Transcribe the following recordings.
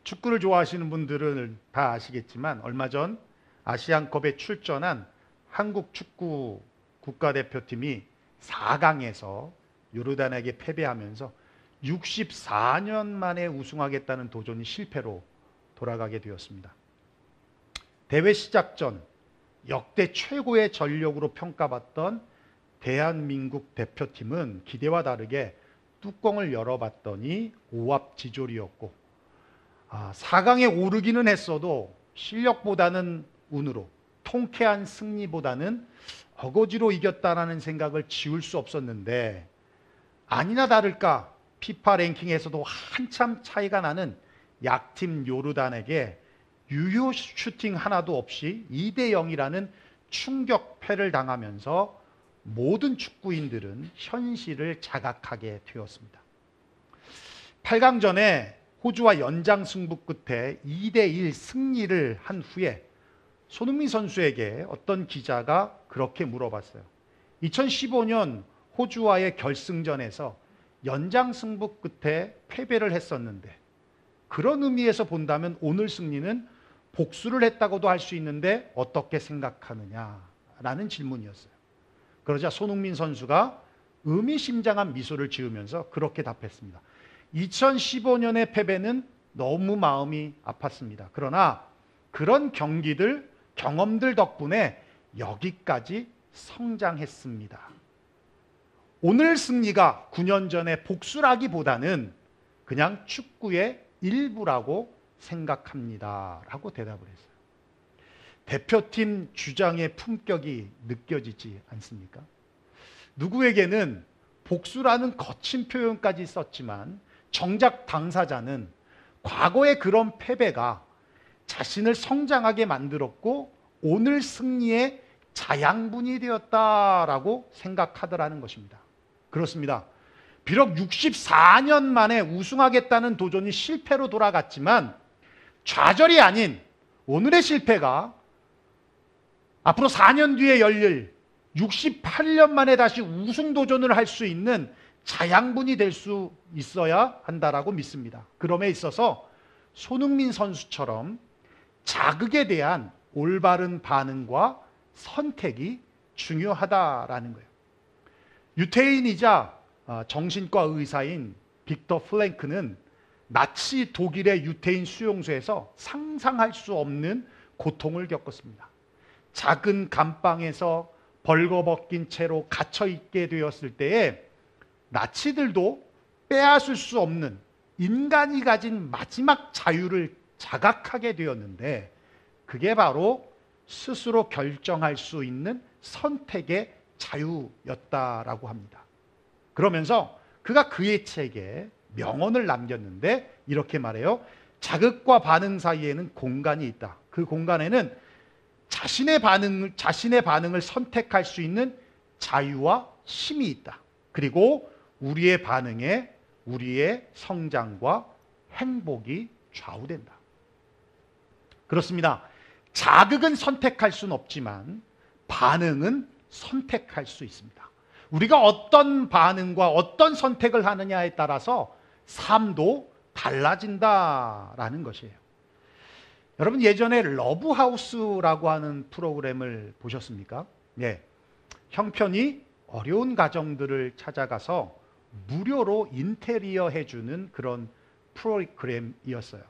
축구를 좋아하시는 분들은 다 아시겠지만 얼마 전 아시안컵에 출전한 한국 축구 국가대표팀이 4강에서 요르단에게 패배하면서 64년 만에 우승하겠다는 도전이 실패로 돌아가게 되었습니다. 대회 시작 전 역대 최고의 전력으로 평가받던 대한민국 대표팀은 기대와 다르게 뚜껑을 열어봤더니 오합지졸이었고 4강에 오르기는 했어도 실력보다는 운으로, 통쾌한 승리보다는 어거지로 이겼다라는 생각을 지울 수 없었는데, 아니나 다를까 피파 랭킹에서도 한참 차이가 나는 약팀 요르단에게 유효 슈팅 하나도 없이 2대 0이라는 충격패를 당하면서 모든 축구인들은 현실을 자각하게 되었습니다. 8강전에 호주와 연장 승부 끝에 2대 1 승리를 한 후에 손흥민 선수에게 어떤 기자가 그렇게 물어봤어요. 2015년 호주와의 결승전에서 연장 승부 끝에 패배를 했었는데, 그런 의미에서 본다면 오늘 승리는 복수를 했다고도 할 수 있는데 어떻게 생각하느냐라는 질문이었어요. 그러자 손흥민 선수가 의미심장한 미소를 지으면서 그렇게 답했습니다. 2015년의 패배는 너무 마음이 아팠습니다. 그러나 그런 경험들 덕분에 여기까지 성장했습니다. 오늘 승리가 9년 전의 복수라기보다는 그냥 축구의 일부라고 생각합니다. 라고 대답을 했어요. 대표팀 주장의 품격이 느껴지지 않습니까? 누구에게는 복수라는 거친 표현까지 썼지만 정작 당사자는 과거의 그런 패배가 자신을 성장하게 만들었고 오늘 승리의 자양분이 되었다라고 생각하더라는 것입니다. 그렇습니다. 비록 64년 만에 우승하겠다는 도전이 실패로 돌아갔지만 좌절이 아닌 오늘의 실패가 앞으로 4년 뒤에 열릴 68년 만에 다시 우승 도전을 할 수 있는 자양분이 될 수 있어야 한다라고 믿습니다. 그럼에 있어서 손흥민 선수처럼 자극에 대한 올바른 반응과 선택이 중요하다라는 거예요. 유태인이자 정신과 의사인 빅터 프랭크는 나치 독일의 유태인 수용소에서 상상할 수 없는 고통을 겪었습니다. 작은 감방에서 벌거벗긴 채로 갇혀있게 되었을 때에 나치들도 빼앗을 수 없는 인간이 가진 마지막 자유를 자각하게 되었는데, 그게 바로 스스로 결정할 수 있는 선택의 자유였다라고 합니다. 그러면서 그가 그의 책에 명언을 남겼는데 이렇게 말해요. 자극과 반응 사이에는 공간이 있다. 그 공간에는 자신의 반응을 선택할 수 있는 자유와 힘이 있다. 그리고 우리의 반응에 우리의 성장과 행복이 좌우된다. 그렇습니다. 자극은 선택할 수는 없지만 반응은 선택할 수 있습니다. 우리가 어떤 반응과 어떤 선택을 하느냐에 따라서 삶도 달라진다라는 것이에요. 여러분, 예전에 러브하우스라고 하는 프로그램을 보셨습니까? 네. 형편이 어려운 가정들을 찾아가서 무료로 인테리어 해주는 그런 프로그램이었어요.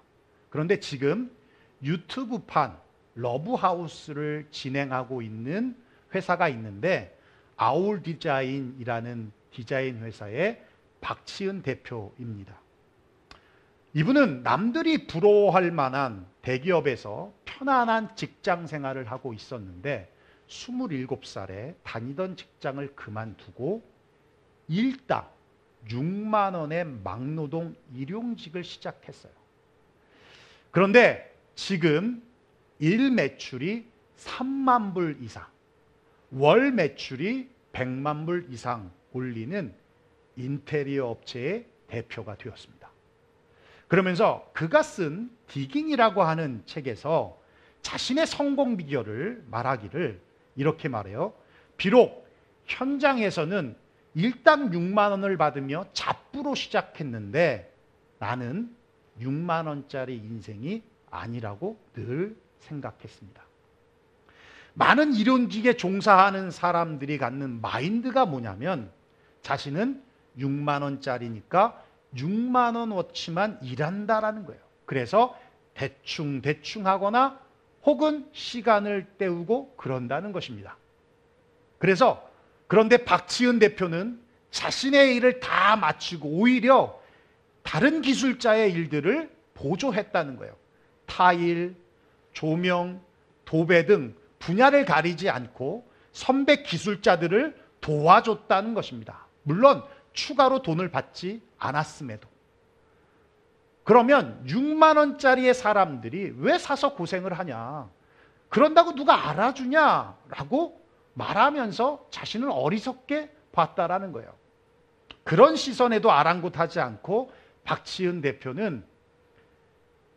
그런데 지금 유튜브판 러브하우스를 진행하고 있는 회사가 있는데, 아울 디자인이라는 디자인 회사의 박치은 대표입니다. 이분은 남들이 부러워할 만한 대기업에서 편안한 직장 생활을 하고 있었는데 27살에 다니던 직장을 그만두고 일당 6만 원의 막노동 일용직을 시작했어요. 그런데 지금 일 매출이 3만 불 이상, 월 매출이 100만 불 이상 올리는 인테리어 업체의 대표가 되었습니다. 그러면서 그가 쓴 디깅이라고 하는 책에서 자신의 성공 비결을 말하기를 이렇게 말해요. 비록 현장에서는 일당 6만 원을 받으며 잡부로 시작했는데 나는 6만 원짜리 인생이 아니라고 늘 생각했습니다. 많은 일용직에 종사하는 사람들이 갖는 마인드가 뭐냐면 자신은 6만 원짜리니까 6만 원어치만 일한다라는 거예요. 그래서 대충 하거나 혹은 시간을 때우고 그런다는 것입니다. 그런데 박지은 대표는 자신의 일을 다 마치고 오히려 다른 기술자의 일들을 보조했다는 거예요. 타일, 조명, 도배 등 분야를 가리지 않고 선배 기술자들을 도와줬다는 것입니다. 물론 추가로 돈을 받지 않았음에도. 그러면 6만 원짜리의 사람들이 왜 사서 고생을 하냐? 그런다고 누가 알아주냐라고 말하면서 자신을 어리석게 봤다라는 거예요. 그런 시선에도 아랑곳하지 않고 박지은 대표는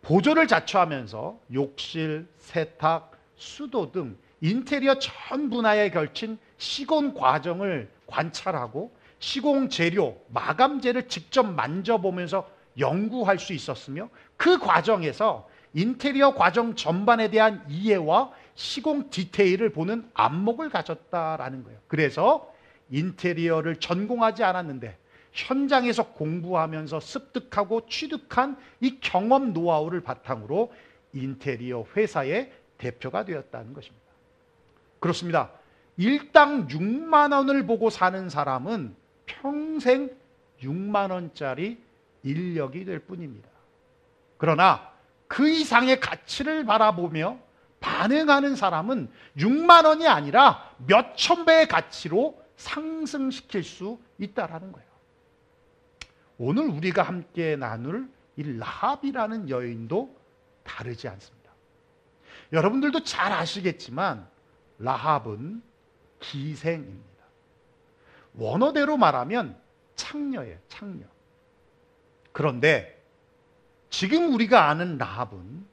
보조를 자처하면서 욕실, 세탁, 수도 등 인테리어 전 분야에 걸친 시공 과정을 관찰하고 시공 재료, 마감재를 직접 만져보면서 연구할 수 있었으며 그 과정에서 인테리어 과정 전반에 대한 이해와 시공 디테일을 보는 안목을 가졌다라는 거예요. 그래서 인테리어를 전공하지 않았는데 현장에서 공부하면서 습득하고 취득한 이 경험 노하우를 바탕으로 인테리어 회사의 대표가 되었다는 것입니다. 그렇습니다. 일당 6만 원을 보고 사는 사람은 평생 6만 원짜리 인력이 될 뿐입니다. 그러나 그 이상의 가치를 바라보며 반응하는 사람은 6만 원이 아니라 몇천 배의 가치로 상승시킬 수 있다는 거예요. 오늘 우리가 함께 나눌 이 라합이라는 여인도 다르지 않습니다. 여러분들도 잘 아시겠지만 라합은 기생입니다. 원어대로 말하면 창녀예요, 창녀. 그런데 지금 우리가 아는 라합은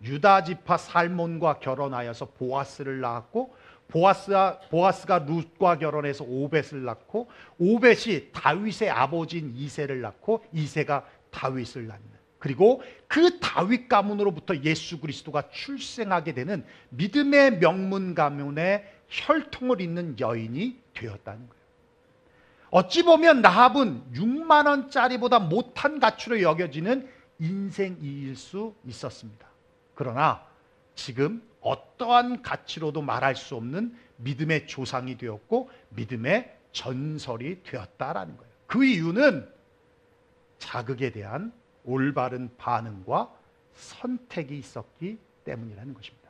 유다 지파 살몬과 결혼하여서 보아스를 낳았고 보아스가 룻과 결혼해서 오벳을 낳고 오벳이 다윗의 아버지인 이새를 낳고 이새가 다윗을 낳는, 그리고 그 다윗 가문으로부터 예수 그리스도가 출생하게 되는 믿음의 명문 가문의 혈통을 잇는 여인이 되었다는 거예요. 어찌 보면 라합은 6만 원짜리보다 못한 가치로 여겨지는 인생이일 수 있었습니다. 그러나 지금 어떠한 가치로도 말할 수 없는 믿음의 조상이 되었고 믿음의 전설이 되었다라는 거예요. 그 이유는 자극에 대한 올바른 반응과 선택이 있었기 때문이라는 것입니다.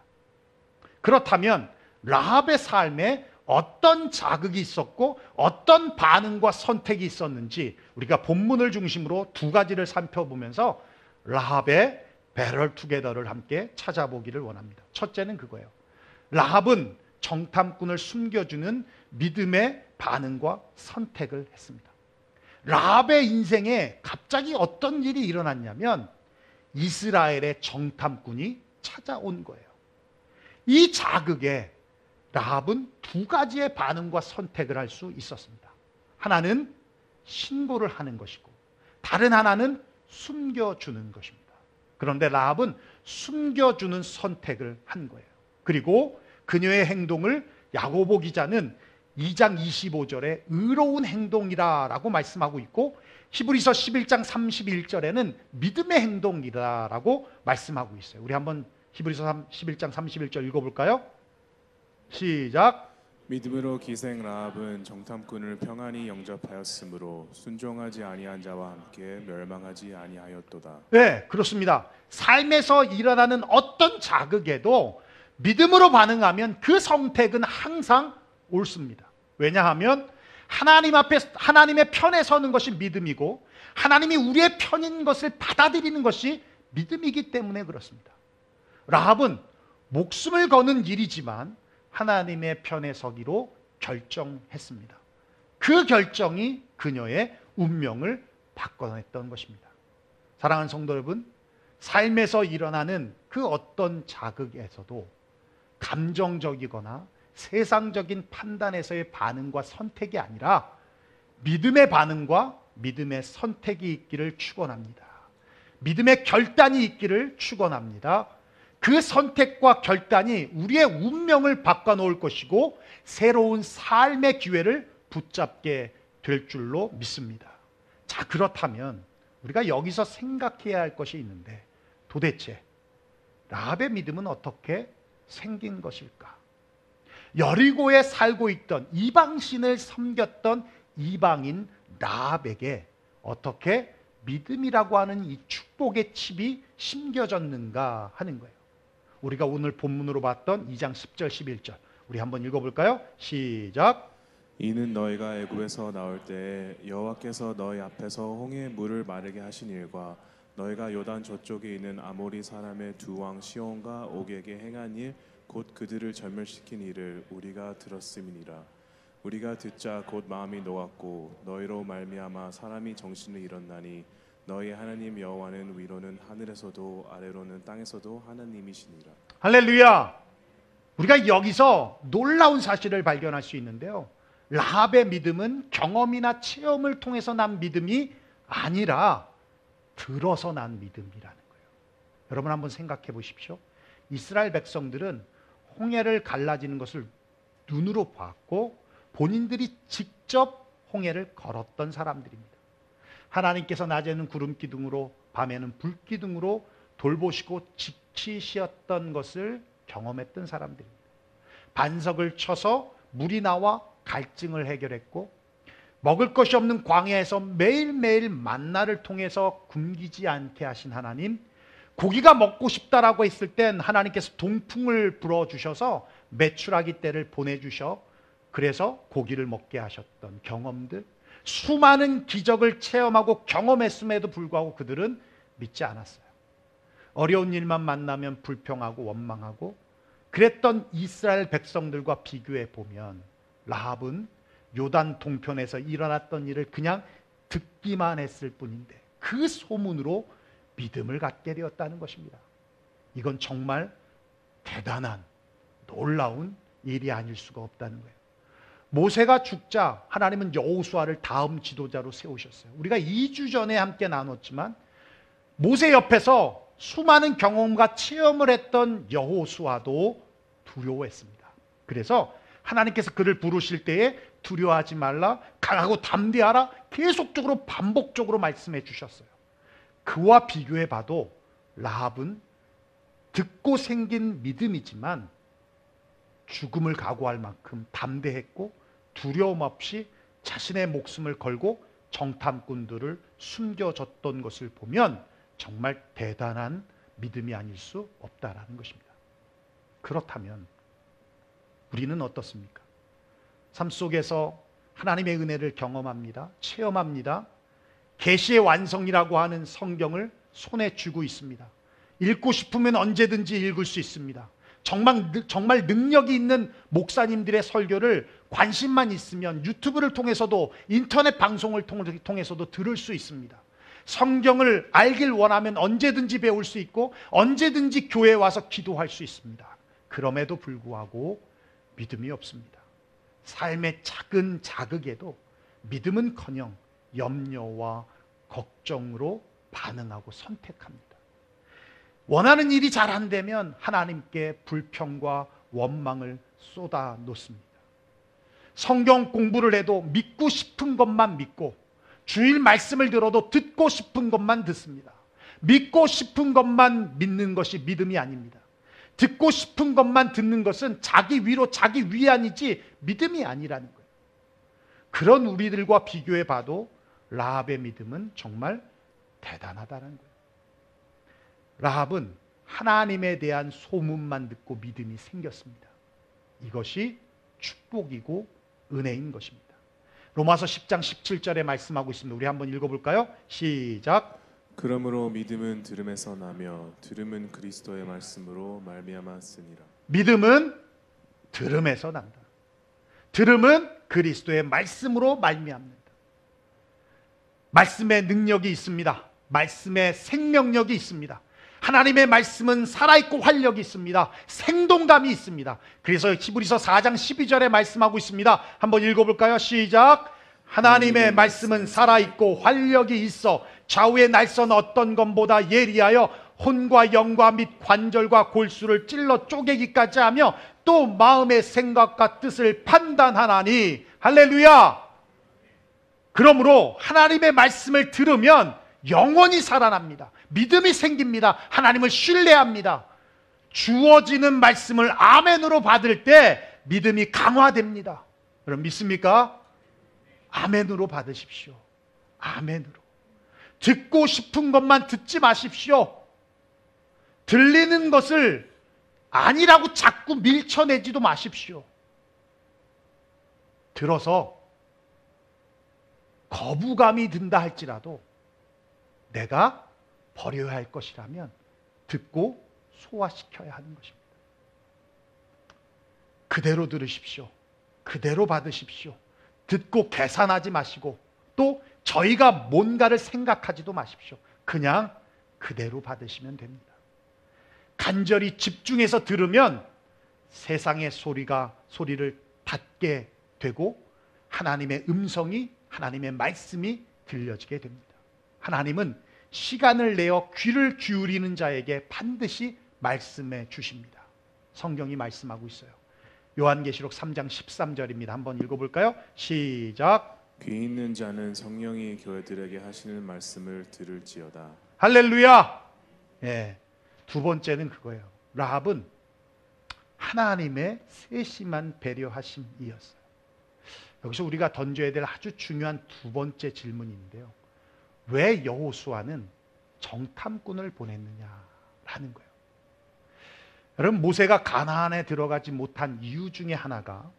그렇다면 라합의 삶에 어떤 자극이 있었고 어떤 반응과 선택이 있었는지 우리가 본문을 중심으로 두 가지를 살펴보면서 라합의 배럴 투게더를 함께 찾아보기를 원합니다. 첫째는 그거예요. 라합은 정탐꾼을 숨겨주는 믿음의 반응과 선택을 했습니다. 라합의 인생에 갑자기 어떤 일이 일어났냐면 이스라엘의 정탐꾼이 찾아온 거예요. 이 자극에 라합은 두 가지의 반응과 선택을 할 수 있었습니다. 하나는 신고를 하는 것이고 다른 하나는 숨겨주는 것입니다. 그런데 라합은 숨겨주는 선택을 한 거예요. 그리고 그녀의 행동을 야고보 기자는 2장 25절에 의로운 행동이라고 말씀하고 있고 히브리서 11장 31절에는 믿음의 행동이라고 말씀하고 있어요. 우리 한번 히브리서 11장 31절 읽어볼까요? 시작. 믿음으로 기생 라합은 정탐꾼을 평안히 영접하였으므로 순종하지 아니한 자와 함께 멸망하지 아니하였도다. 네, 그렇습니다. 삶에서 일어나는 어떤 자극에도 믿음으로 반응하면 그 선택은 항상 옳습니다. 왜냐하면 하나님 앞에 하나님의 편에 서는 것이 믿음이고 하나님이 우리의 편인 것을 받아들이는 것이 믿음이기 때문에 그렇습니다. 라합은 목숨을 거는 일이지만 하나님의 편에 서기로 결정했습니다. 그 결정이 그녀의 운명을 바꿔냈던 것입니다. 사랑하는 성도 여러분, 삶에서 일어나는 그 어떤 자극에서도 감정적이거나 세상적인 판단에서의 반응과 선택이 아니라 믿음의 반응과 믿음의 선택이 있기를 축원합니다. 믿음의 결단이 있기를 축원합니다. 그 선택과 결단이 우리의 운명을 바꿔놓을 것이고 새로운 삶의 기회를 붙잡게 될 줄로 믿습니다. 자, 그렇다면 우리가 여기서 생각해야 할 것이 있는데 도대체 라합의 믿음은 어떻게 생긴 것일까? 여리고에 살고 있던 이방신을 섬겼던 이방인 라합에게 어떻게 믿음이라고 하는 이 축복의 칩이 심겨졌는가 하는 거예요. 우리가 오늘 본문으로 봤던 2장 10절 11절 우리 한번 읽어볼까요? 시작. 이는 너희가 애굽에서 나올 때에 여호와께서 너희 앞에서 홍해의 물을 마르게 하신 일과 너희가 요단 저쪽에 있는 아모리 사람의 두 왕 시온과 옥에게 행한 일 곧 그들을 절멸시킨 일을 우리가 들었음이니라. 우리가 듣자 곧 마음이 녹았고 너희로 말미암아 사람이 정신을 잃었나니 너희 하나님 여호와는 위로는 하늘에서도 아래로는 땅에서도 하나님이시니라. 할렐루야. 우리가 여기서 놀라운 사실을 발견할 수 있는데요, 라합의 믿음은 경험이나 체험을 통해서 난 믿음이 아니라 들어서 난 믿음이라는 거예요. 여러분 한번 생각해 보십시오. 이스라엘 백성들은 홍해를 갈라지는 것을 눈으로 봤고 본인들이 직접 홍해를 걸었던 사람들입니다. 하나님께서 낮에는 구름 기둥으로 밤에는 불 기둥으로 돌보시고 지키셨던 것을 경험했던 사람들입니다. 반석을 쳐서 물이 나와 갈증을 해결했고 먹을 것이 없는 광야에서 매일매일 만나를 통해서 굶기지 않게 하신 하나님, 고기가 먹고 싶다라고 했을 땐 하나님께서 동풍을 불어주셔서 메추라기 떼를 보내주셔 그래서 고기를 먹게 하셨던 경험들, 수많은 기적을 체험하고 경험했음에도 불구하고 그들은 믿지 않았어요. 어려운 일만 만나면 불평하고 원망하고 그랬던 이스라엘 백성들과 비교해 보면 라합은 요단 동편에서 일어났던 일을 그냥 듣기만 했을 뿐인데 그 소문으로 믿음을 갖게 되었다는 것입니다. 이건 정말 대단한 놀라운 일이 아닐 수가 없다는 거예요. 모세가 죽자 하나님은 여호수아를 다음 지도자로 세우셨어요. 우리가 2주 전에 함께 나눴지만 모세 옆에서 수많은 경험과 체험을 했던 여호수아도 두려워했습니다. 그래서 하나님께서 그를 부르실 때에 두려워하지 말라, 강하고 담대하라 계속적으로 반복적으로 말씀해 주셨어요. 그와 비교해 봐도 라합은 듣고 생긴 믿음이지만 죽음을 각오할 만큼 담대했고 두려움 없이 자신의 목숨을 걸고 정탐꾼들을 숨겨줬던 것을 보면 정말 대단한 믿음이 아닐 수 없다라는 것입니다. 그렇다면 우리는 어떻습니까? 삶 속에서 하나님의 은혜를 경험합니다. 체험합니다. 계시의 완성이라고 하는 성경을 손에 쥐고 있습니다. 읽고 싶으면 언제든지 읽을 수 있습니다. 정말 능력이 있는 목사님들의 설교를 관심만 있으면 유튜브를 통해서도 인터넷 방송을 통해서도 들을 수 있습니다. 성경을 알길 원하면 언제든지 배울 수 있고 언제든지 교회에 와서 기도할 수 있습니다. 그럼에도 불구하고 믿음이 없습니다. 삶의 작은 자극에도 믿음은커녕 염려와 걱정으로 반응하고 선택합니다. 원하는 일이 잘 안 되면 하나님께 불평과 원망을 쏟아 놓습니다. 성경 공부를 해도 믿고 싶은 것만 믿고 주일 말씀을 들어도 듣고 싶은 것만 듣습니다. 믿고 싶은 것만 믿는 것이 믿음이 아닙니다. 듣고 싶은 것만 듣는 것은 자기 위로 자기 위안이지 믿음이 아니라는 거예요. 그런 우리들과 비교해 봐도 라합의 믿음은 정말 대단하다는 거예요. 라합은 하나님에 대한 소문만 듣고 믿음이 생겼습니다. 이것이 축복이고 은혜인 것입니다. 로마서 10장 17절에 말씀하고 있습니다. 우리 한번 읽어볼까요? 시작. 그러므로 믿음은 들음에서 나며 들음은 그리스도의 말씀으로 말미암았으니라. 믿음은 들음에서 난다. 들음은 그리스도의 말씀으로 말미암는다. 말씀의 능력이 있습니다. 말씀의 생명력이 있습니다. 하나님의 말씀은 살아있고 활력이 있습니다. 생동감이 있습니다. 그래서 히브리서 4장 12절에 말씀하고 있습니다. 한번 읽어볼까요? 시작. 하나님의 말씀은 살아있고 활력이 있어 좌우의 날선 어떤 것보다 예리하여 혼과 영과 및 관절과 골수를 찔러 쪼개기까지 하며 또 마음의 생각과 뜻을 판단하나니. 할렐루야. 그러므로 하나님의 말씀을 들으면 영원히 살아납니다. 믿음이 생깁니다. 하나님을 신뢰합니다. 주어지는 말씀을 아멘으로 받을 때 믿음이 강화됩니다. 여러분 믿습니까? 아멘으로 받으십시오. 아멘으로. 듣고 싶은 것만 듣지 마십시오. 들리는 것을 아니라고 자꾸 밀쳐내지도 마십시오. 들어서 거부감이 든다 할지라도 내가 버려야 할 것이라면 듣고 소화시켜야 하는 것입니다. 그대로 들으십시오. 그대로 받으십시오. 듣고 계산하지 마시고 또 저희가 뭔가를 생각하지도 마십시오. 그냥 그대로 받으시면 됩니다. 간절히 집중해서 들으면 세상의 소리를 닫게 되고 하나님의 음성이, 하나님의 말씀이 들려지게 됩니다. 하나님은 시간을 내어 귀를 기울이는 자에게 반드시 말씀해 주십니다. 성경이 말씀하고 있어요. 요한계시록 3장 13절입니다. 한번 읽어볼까요? 시작. 귀 있는 자는 성령이 교회들에게 하시는 말씀을 들을지어다. 할렐루야. 예, 두 번째는 그거예요. 라합은 하나님의 세심한 배려하심이었어요. 여기서 우리가 던져야 될 아주 중요한 두 번째 질문인데요. 왜 여호수아는 정탐꾼을 보냈느냐라는 거예요. 여러분 모세가 가나안에 들어가지 못한 이유 중에 하나가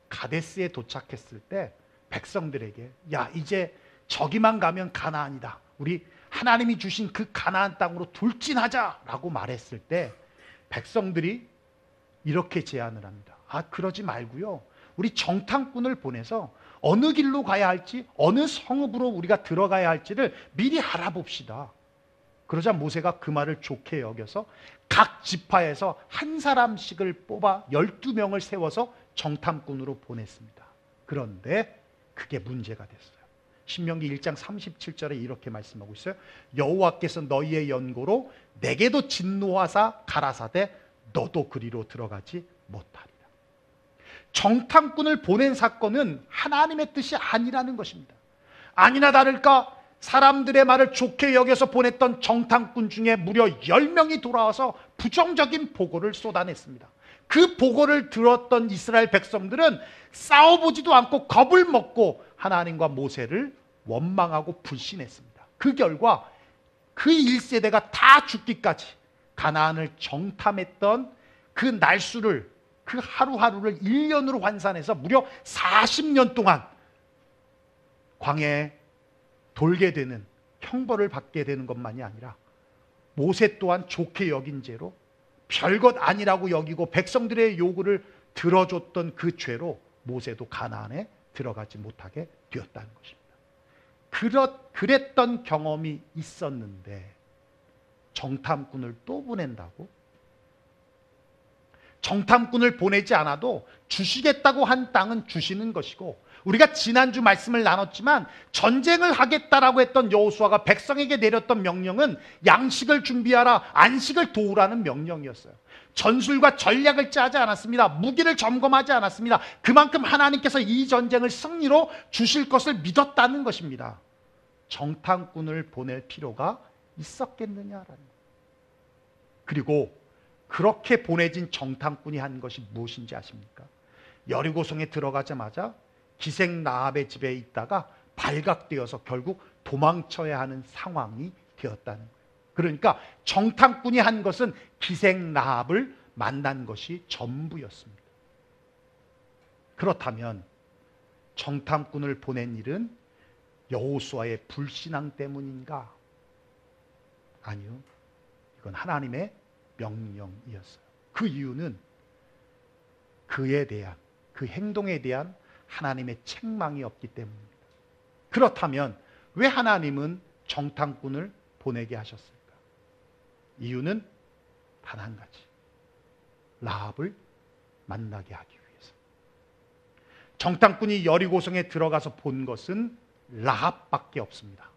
가데스에 도착했을 때 백성들에게 야 이제 저기만 가면 가나안이다. 우리 하나님이 주신 그 가나안 땅으로 돌진하자라고 말했을 때 백성들이 이렇게 제안을 합니다. 아 그러지 말고요. 우리 정탐꾼을 보내서 어느 길로 가야 할지 어느 성읍으로 우리가 들어가야 할지를 미리 알아봅시다. 그러자 모세가 그 말을 좋게 여겨서 각 지파에서 한 사람씩을 뽑아 12명을 세워서 정탐꾼으로 보냈습니다. 그런데 그게 문제가 됐어요. 신명기 1장 37절에 이렇게 말씀하고 있어요. 여호와께서 너희의 연고로 내게도 진노하사 가라사대 너도 그리로 들어가지 못하리라. 정탐꾼을 보낸 사건은 하나님의 뜻이 아니라는 것입니다. 아니나 다를까 사람들의 말을 좋게 여겨서 보냈던 정탐꾼 중에 무려 10명이 돌아와서 부정적인 보고를 쏟아냈습니다. 그 보고를 들었던 이스라엘 백성들은 싸워보지도 않고 겁을 먹고 하나님과 모세를 원망하고 불신했습니다. 그 결과 그 1세대가 다 죽기까지 가나안을 정탐했던 그 날수를 그 하루하루를 1년으로 환산해서 무려 40년 동안 광야에 돌게 되는 형벌을 받게 되는 것만이 아니라 모세 또한 좋게 여긴 죄로 별것 아니라고 여기고 백성들의 요구를 들어줬던 그 죄로 모세도 가나안에 들어가지 못하게 되었다는 것입니다. 그랬던 경험이 있었는데 정탐꾼을 또 보낸다고? 정탐꾼을 보내지 않아도 주시겠다고 한 땅은 주시는 것이고 우리가 지난주 말씀을 나눴지만 전쟁을 하겠다라고 했던 여호수아가 백성에게 내렸던 명령은 양식을 준비하라, 안식을 도우라는 명령이었어요. 전술과 전략을 짜지 않았습니다. 무기를 점검하지 않았습니다. 그만큼 하나님께서 이 전쟁을 승리로 주실 것을 믿었다는 것입니다. 정탐꾼을 보낼 필요가 있었겠느냐라는 거예요. 그리고 그렇게 보내진 정탐꾼이 한 것이 무엇인지 아십니까? 여리고성에 들어가자마자 기생 라합의 집에 있다가 발각되어서 결국 도망쳐야 하는 상황이 되었다는 거예요. 그러니까 정탐꾼이 한 것은 기생 라합을 만난 것이 전부였습니다. 그렇다면 정탐꾼을 보낸 일은 여호수아의 불신앙 때문인가? 아니요. 이건 하나님의 명령이었어요. 그 이유는 그에 대한, 그 행동에 대한 하나님의 책망이 없기 때문입니다. 그렇다면 왜 하나님은 정탐꾼을 보내게 하셨을까? 이유는 단 한 가지. 라합을 만나게 하기 위해서. 정탐꾼이 여리고성에 들어가서 본 것은 라합밖에 없습니다.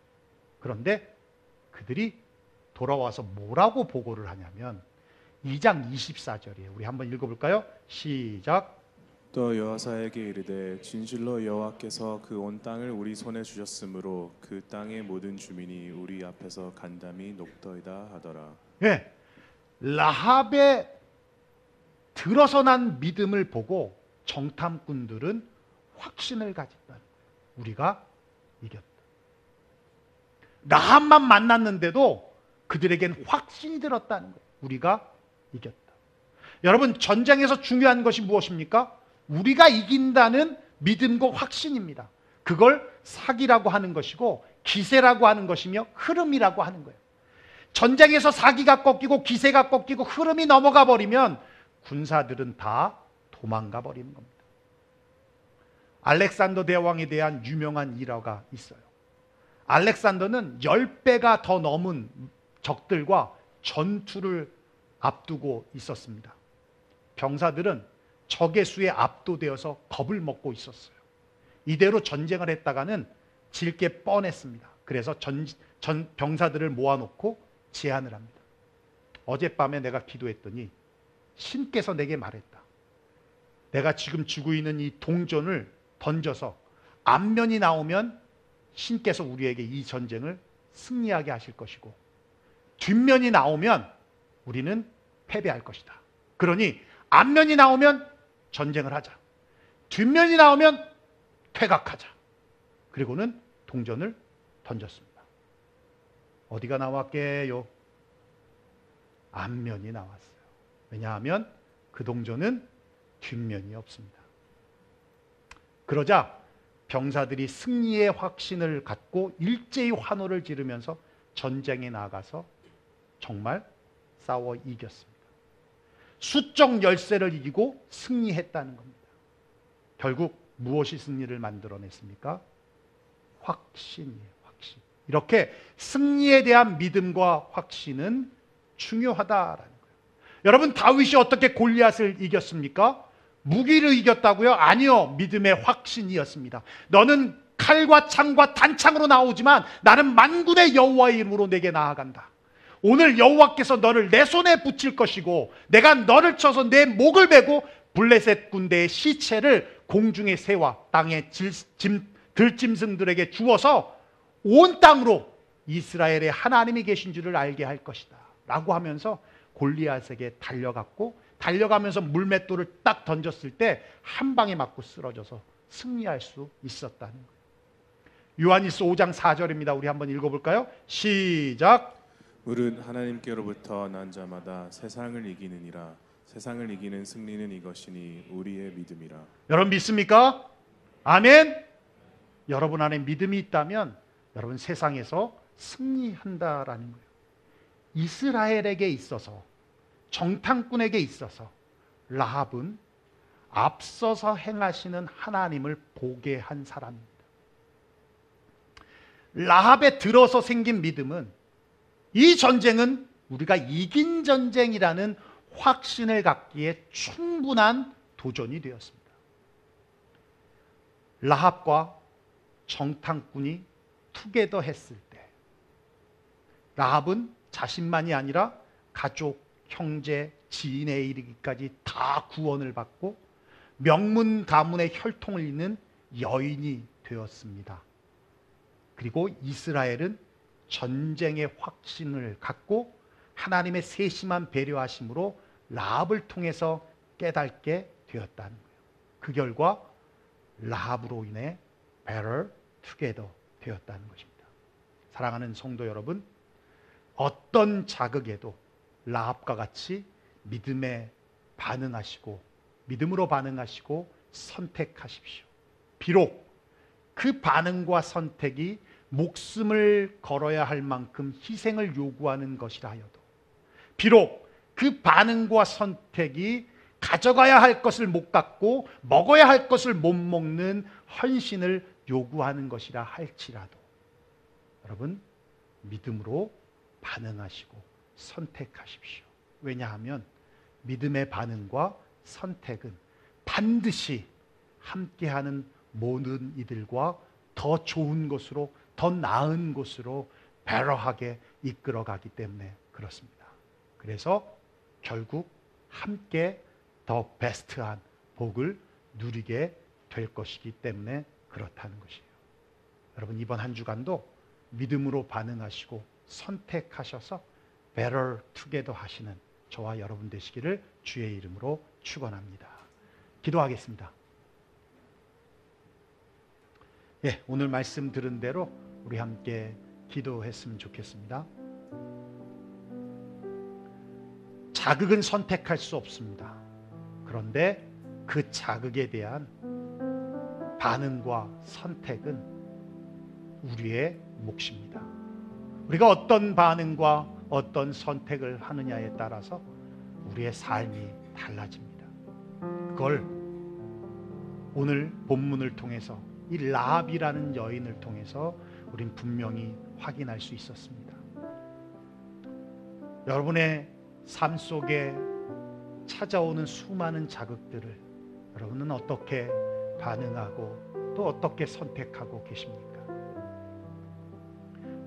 그런데 그들이 돌아와서 뭐라고 보고를 하냐면 2장 24절이에요. 우리 한번 읽어볼까요? 시작. 또 여호사에게 이르되 진실로 여호와께서 그 온 땅을 우리 손에 주셨으므로 그 땅의 모든 주민이 우리 앞에서 간담이 녹더이다 하더라. 예, 라합의 들어서 난 믿음을 보고 정탐꾼들은 확신을 가졌다. 우리가 이겼다. 라합만 만났는데도 그들에겐 확신이 들었다는 거예요. 우리가 이겼다. 여러분, 전쟁에서 중요한 것이 무엇입니까? 우리가 이긴다는 믿음과 확신입니다. 그걸 사기라고 하는 것이고 기세라고 하는 것이며 흐름이라고 하는 거예요. 전쟁에서 사기가 꺾이고 기세가 꺾이고 흐름이 넘어가 버리면 군사들은 다 도망가 버리는 겁니다. 알렉산더 대왕에 대한 유명한 일화가 있어요. 알렉산더는 10배가 더 넘은 적들과 전투를 앞두고 있었습니다. 병사들은 적의 수에 압도되어서 겁을 먹고 있었어요. 이대로 전쟁을 했다가는 질 게 뻔했습니다. 그래서 병사들을 모아놓고 제안을 합니다. 어젯밤에 내가 기도했더니 신께서 내게 말했다. 내가 지금 쥐고 있는 이 동전을 던져서 앞면이 나오면 신께서 우리에게 이 전쟁을 승리하게 하실 것이고 뒷면이 나오면 우리는 패배할 것이다. 그러니 앞면이 나오면 전쟁을 하자. 뒷면이 나오면 퇴각하자. 그리고는 동전을 던졌습니다. 어디가 나왔게요? 앞면이 나왔어요. 왜냐하면 그 동전은 뒷면이 없습니다. 그러자 병사들이 승리의 확신을 갖고 일제히 환호를 지르면서 전쟁에 나가서 정말 싸워 이겼습니다. 수적 열세를 이기고 승리했다는 겁니다. 결국 무엇이 승리를 만들어냈습니까? 확신이에요. 확신. 이렇게 승리에 대한 믿음과 확신은 중요하다라는 거예요. 여러분, 다윗이 어떻게 골리앗을 이겼습니까? 무기를 이겼다고요? 아니요. 믿음의 확신이었습니다. 너는 칼과 창과 단창으로 나오지만 나는 만군의 여호와의 이름으로 내게 나아간다. 오늘 여호와께서 너를 내 손에 붙일 것이고 내가 너를 쳐서 내 목을 베고 블레셋 군대의 시체를 공중의 새와 땅의 들짐승들에게 주어서 온 땅으로 이스라엘의 하나님이 계신 줄을 알게 할 것이다 라고 하면서 골리앗에게 달려가면서 물맷돌을 딱 던졌을 때 한 방에 맞고 쓰러져서 승리할 수 있었다는 거예요. 요한일서 5장 4절입니다. 우리 한번 읽어볼까요? 시작. 물은 하나님께로부터 난 자마다 세상을 이기느니라. 세상을 이기는 승리는 이것이니 우리의 믿음이라. 여러분 믿습니까? 아멘. 여러분 안에 믿음이 있다면 여러분 세상에서 승리한다라는 거예요. 이스라엘에게 있어서 정탐꾼에게 있어서 라합은 앞서서 행하시는 하나님을 보게 한 사람입니다. 라합에 들어서 생긴 믿음은 이 전쟁은 우리가 이긴 전쟁이라는 확신을 갖기에 충분한 도전이 되었습니다. 라합과 정탐꾼이 투게더 했을 때 라합은 자신만이 아니라 가족, 형제, 지인에 이르기까지 다 구원을 받고 명문 가문의 혈통을 잇는 여인이 되었습니다. 그리고 이스라엘은 전쟁의 확신을 갖고 하나님의 세심한 배려하심으로 라합을 통해서 깨닫게 되었다는 거예요. 그 결과 라합으로 인해 better together 되었다는 것입니다. 사랑하는 성도 여러분, 어떤 자극에도 라합과 같이 믿음에 반응하시고 믿음으로 반응하시고 선택하십시오. 비록 그 반응과 선택이 목숨을 걸어야 할 만큼 희생을 요구하는 것이라 하여도, 비록 그 반응과 선택이 가져가야 할 것을 못 갖고 먹어야 할 것을 못 먹는 헌신을 요구하는 것이라 할지라도 여러분 믿음으로 반응하시고 선택하십시오. 왜냐하면 믿음의 반응과 선택은 반드시 함께하는 모든 이들과 더 좋은 곳으로, 더 나은 곳으로 배러하게 이끌어가기 때문에 그렇습니다. 그래서 결국 함께 더 베스트한 복을 누리게 될 것이기 때문에 그렇다는 것이에요. 여러분, 이번 한 주간도 믿음으로 반응하시고 선택하셔서 better together 하시는 저와 여러분 되시기를 주의 이름으로 축원합니다. 기도하겠습니다. 예, 오늘 말씀 들은 대로 우리 함께 기도했으면 좋겠습니다. 자극은 선택할 수 없습니다. 그런데 그 자극에 대한 반응과 선택은 우리의 몫입니다. 우리가 어떤 반응과 어떤 선택을 하느냐에 따라서 우리의 삶이 달라집니다. 그걸 오늘 본문을 통해서 이 라합이라는 여인을 통해서 우린 분명히 확인할 수 있었습니다. 여러분의 삶 속에 찾아오는 수많은 자극들을 여러분은 어떻게 반응하고 또 어떻게 선택하고 계십니까?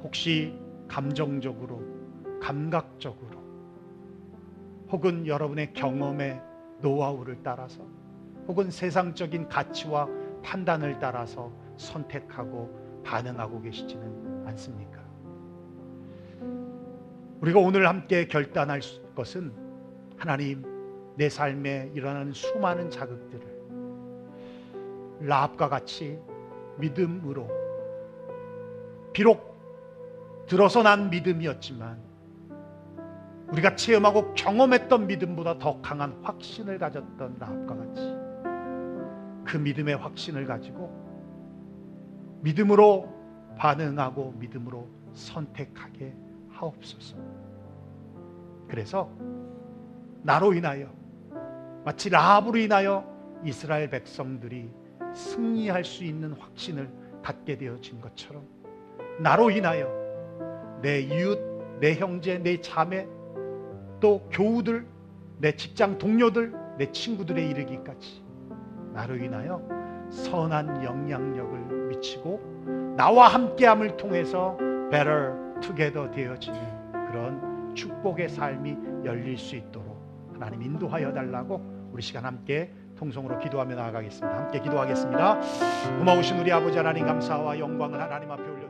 혹시 감정적으로, 감각적으로, 혹은 여러분의 경험의 노하우를 따라서, 혹은 세상적인 가치와 판단을 따라서 선택하고 반응하고 계시지는 않습니까? 우리가 오늘 함께 결단할 것은 하나님, 내 삶에 일어나는 수많은 자극들을 라합과 같이 믿음으로, 비록 들어서 난 믿음이었지만 우리가 체험하고 경험했던 믿음보다 더 강한 확신을 가졌던 라합과 같이 그 믿음의 확신을 가지고 믿음으로 반응하고 믿음으로 선택하게 하옵소서. 그래서 나로 인하여, 마치 라합으로 인하여 이스라엘 백성들이 승리할 수 있는 확신을 갖게 되어진 것처럼 나로 인하여 내 이웃, 내 형제, 내 자매, 또 교우들, 내 직장 동료들, 내 친구들에 이르기까지 나로 인하여 선한 영향력을 미치고 나와 함께함을 통해서 better together 되어지는 그런 축복의 삶이 열릴 수 있도록 하나님 인도하여 달라고 우리 시간 함께 통성으로 기도하며 나아가겠습니다. 함께 기도하겠습니다. 고마우신 우리 아버지 하나님, 감사와 영광을 하나님 앞에 올려